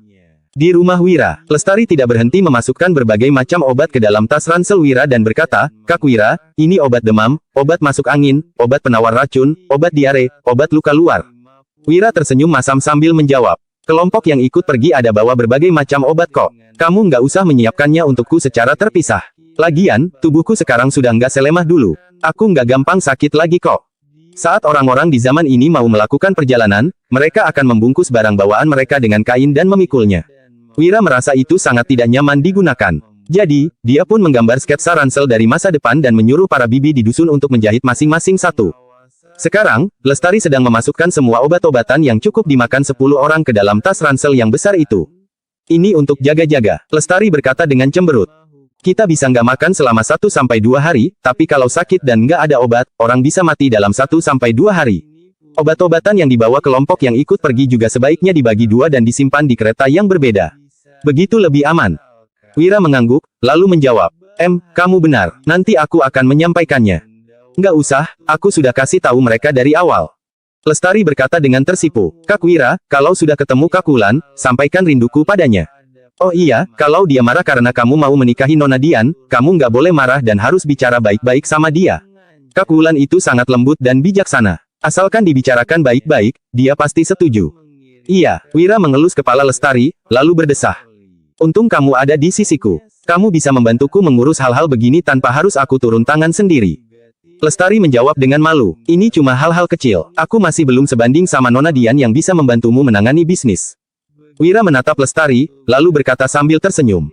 Speaker 1: Di rumah Wira, Lestari tidak berhenti memasukkan berbagai macam obat ke dalam tas ransel Wira dan berkata, Kak Wira, ini obat demam, obat masuk angin, obat penawar racun, obat diare, obat luka luar. Wira tersenyum masam sambil menjawab, kelompok yang ikut pergi ada bawa berbagai macam obat kok. Kamu nggak usah menyiapkannya untukku secara terpisah. Lagian, tubuhku sekarang sudah nggak selemah dulu. Aku nggak gampang sakit lagi kok. Saat orang-orang di zaman ini mau melakukan perjalanan, mereka akan membungkus barang bawaan mereka dengan kain dan memikulnya. Wira merasa itu sangat tidak nyaman digunakan. Jadi, dia pun menggambar sketsa ransel dari masa depan dan menyuruh para bibi di dusun untuk menjahit masing-masing satu. Sekarang, Lestari sedang memasukkan semua obat-obatan yang cukup dimakan 10 orang ke dalam tas ransel yang besar itu. Ini untuk jaga-jaga, Lestari berkata dengan cemberut. Kita bisa nggak makan selama 1-2 hari, tapi kalau sakit dan nggak ada obat, orang bisa mati dalam 1-2 hari. Obat-obatan yang dibawa kelompok yang ikut pergi juga sebaiknya dibagi 2 dan disimpan di kereta yang berbeda. Begitu lebih aman. Wira mengangguk, lalu menjawab, kamu benar, nanti aku akan menyampaikannya. Nggak usah, aku sudah kasih tahu mereka dari awal. Lestari berkata dengan tersipu, Kak Wira, kalau sudah ketemu Kak Wulan, sampaikan rinduku padanya. Oh iya, kalau dia marah karena kamu mau menikahi Nona Dian, kamu nggak boleh marah dan harus bicara baik-baik sama dia. Kak Wulan itu sangat lembut dan bijaksana. Asalkan dibicarakan baik-baik, dia pasti setuju. Iya, Wira mengelus kepala Lestari, lalu berdesah. Untung kamu ada di sisiku. Kamu bisa membantuku mengurus hal-hal begini tanpa harus aku turun tangan sendiri. Lestari menjawab dengan malu. Ini cuma hal-hal kecil. Aku masih belum sebanding sama Nona Dian yang bisa membantumu menangani bisnis. Wira menatap Lestari, lalu berkata sambil tersenyum.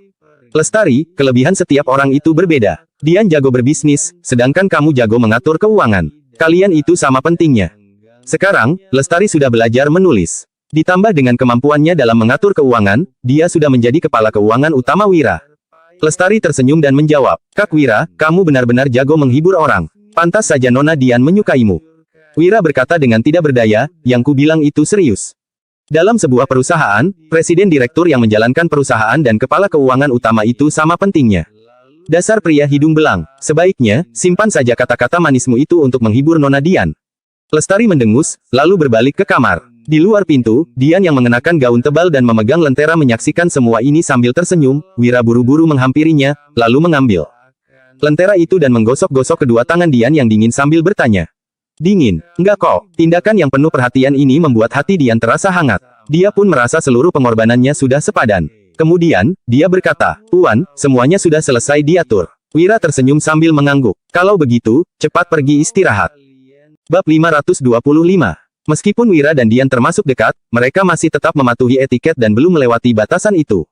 Speaker 1: Lestari, kelebihan setiap orang itu berbeda. Dian jago berbisnis, sedangkan kamu jago mengatur keuangan. Kalian itu sama pentingnya. Sekarang, Lestari sudah belajar menulis. Ditambah dengan kemampuannya dalam mengatur keuangan, dia sudah menjadi kepala keuangan utama Wira. Lestari tersenyum dan menjawab, Kak Wira, kamu benar-benar jago menghibur orang. Pantas saja Nona Dian menyukaimu. Wira berkata dengan tidak berdaya, yang ku bilang itu serius. Dalam sebuah perusahaan, presiden direktur yang menjalankan perusahaan dan kepala keuangan utama itu sama pentingnya. Dasar pria hidung belang, sebaiknya, simpan saja kata-kata manismu itu untuk menghibur Nona Dian. Lestari mendengus, lalu berbalik ke kamar. Di luar pintu, Dian yang mengenakan gaun tebal dan memegang lentera menyaksikan semua ini sambil tersenyum. Wira buru-buru menghampirinya, lalu mengambil lentera itu dan menggosok-gosok kedua tangan Dian yang dingin sambil bertanya. Dingin, enggak kok. Tindakan yang penuh perhatian ini membuat hati Dian terasa hangat. Dia pun merasa seluruh pengorbanannya sudah sepadan. Kemudian, dia berkata, Tuan, semuanya sudah selesai diatur. Wira tersenyum sambil mengangguk. Kalau begitu, cepat pergi istirahat. Bab 525. Meskipun Wira dan Dian termasuk dekat, mereka masih tetap mematuhi etiket dan belum melewati batasan itu.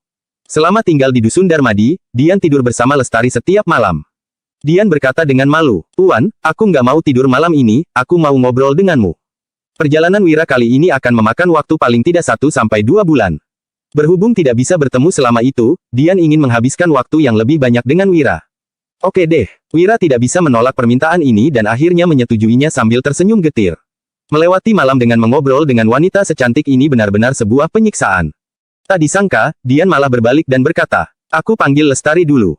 Speaker 1: Selama tinggal di Dusun Darmadi, Dian tidur bersama Lestari setiap malam. Dian berkata dengan malu, Tuan, aku nggak mau tidur malam ini, aku mau ngobrol denganmu. Perjalanan Wira kali ini akan memakan waktu paling tidak 1-2 bulan. Berhubung tidak bisa bertemu selama itu, Dian ingin menghabiskan waktu yang lebih banyak dengan Wira. Oke deh, Wira tidak bisa menolak permintaan ini dan akhirnya menyetujuinya sambil tersenyum getir. Melewati malam dengan mengobrol dengan wanita secantik ini benar-benar sebuah penyiksaan. Tak disangka, Dian malah berbalik dan berkata, aku panggil Lestari dulu.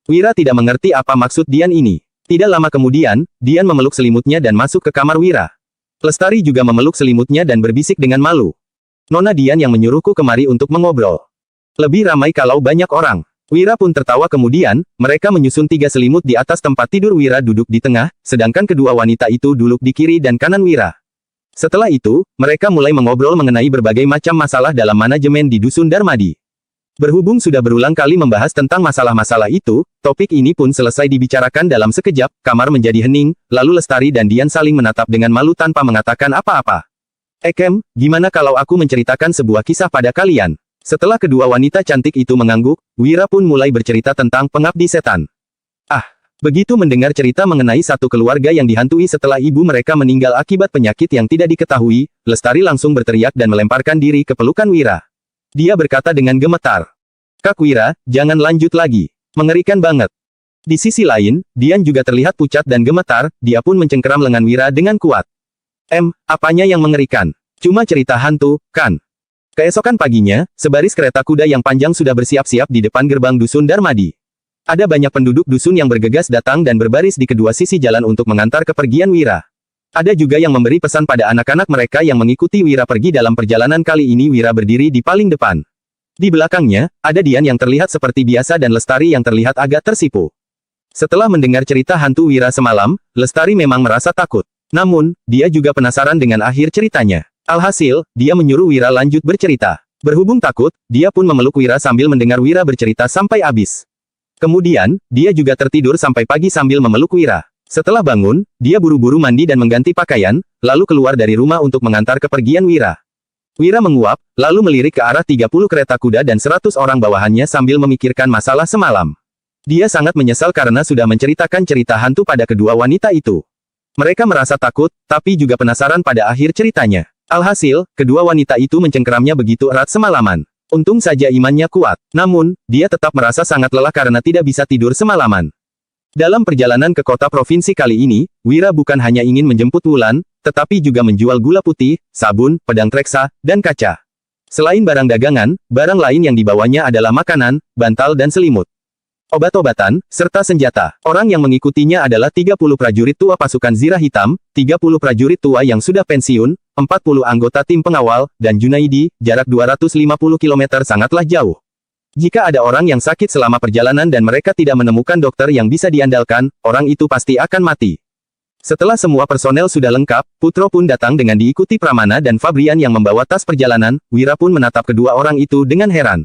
Speaker 1: Wira tidak mengerti apa maksud Dian ini. Tidak lama kemudian, Dian memeluk selimutnya dan masuk ke kamar Wira. Lestari juga memeluk selimutnya dan berbisik dengan malu. Nona Dian yang menyuruhku kemari untuk mengobrol. Lebih ramai kalau banyak orang. Wira pun tertawa kemudian, mereka menyusun 3 selimut di atas tempat tidur Wira duduk di tengah, sedangkan kedua wanita itu duduk di kiri dan kanan Wira. Setelah itu, mereka mulai mengobrol mengenai berbagai macam masalah dalam manajemen di Dusun Darmadi. Berhubung sudah berulang kali membahas tentang masalah-masalah itu, topik ini pun selesai dibicarakan dalam sekejap, kamar menjadi hening, lalu Lestari dan Dian saling menatap dengan malu tanpa mengatakan apa-apa. Kem, gimana kalau aku menceritakan sebuah kisah pada kalian? Setelah kedua wanita cantik itu mengangguk, Wira pun mulai bercerita tentang pengabdi setan. Begitu mendengar cerita mengenai satu keluarga yang dihantui setelah ibu mereka meninggal akibat penyakit yang tidak diketahui, Lestari langsung berteriak dan melemparkan diri ke pelukan Wira. Dia berkata dengan gemetar, Kak Wira, jangan lanjut lagi. Mengerikan banget. Di sisi lain, Dian juga terlihat pucat dan gemetar, dia pun mencengkeram lengan Wira dengan kuat. Apanya yang mengerikan? Cuma cerita hantu, kan? Keesokan paginya, sebaris kereta kuda yang panjang sudah bersiap-siap di depan gerbang Dusun Darmadi. Ada banyak penduduk dusun yang bergegas datang dan berbaris di kedua sisi jalan untuk mengantar kepergian Wira. Ada juga yang memberi pesan pada anak-anak mereka yang mengikuti Wira pergi dalam perjalanan kali ini. Wira berdiri di paling depan. Di belakangnya, ada Dian yang terlihat seperti biasa dan Lestari yang terlihat agak tersipu. Setelah mendengar cerita hantu Wira semalam, Lestari memang merasa takut. Namun, dia juga penasaran dengan akhir ceritanya. Alhasil, dia menyuruh Wira lanjut bercerita. Berhubung takut, dia pun memeluk Wira sambil mendengar Wira bercerita sampai habis. Kemudian, dia juga tertidur sampai pagi sambil memeluk Wira. Setelah bangun, dia buru-buru mandi dan mengganti pakaian, lalu keluar dari rumah untuk mengantar kepergian Wira. Wira menguap, lalu melirik ke arah 30 kereta kuda dan 100 orang bawahannya sambil memikirkan masalah semalam. Dia sangat menyesal karena sudah menceritakan cerita hantu pada kedua wanita itu. Mereka merasa takut, tapi juga penasaran pada akhir ceritanya. Alhasil, kedua wanita itu mencengkeramnya begitu erat semalaman. Untung saja imannya kuat. Namun, dia tetap merasa sangat lelah karena tidak bisa tidur semalaman. Dalam perjalanan ke kota provinsi kali ini, Wira bukan hanya ingin menjemput Wulan, tetapi juga menjual gula putih, sabun, pedang treksa, dan kaca. Selain barang dagangan, barang lain yang dibawanya adalah makanan, bantal dan selimut. Obat-obatan, serta senjata. Orang yang mengikutinya adalah 30 prajurit tua pasukan Zirah Hitam, 30 prajurit tua yang sudah pensiun, 40 anggota tim pengawal, dan Junaidi, jarak 250 km sangatlah jauh. Jika ada orang yang sakit selama perjalanan dan mereka tidak menemukan dokter yang bisa diandalkan, orang itu pasti akan mati. Setelah semua personel sudah lengkap, Putro pun datang dengan diikuti Pramana dan Fabrian yang membawa tas perjalanan. Wira pun menatap kedua orang itu dengan heran.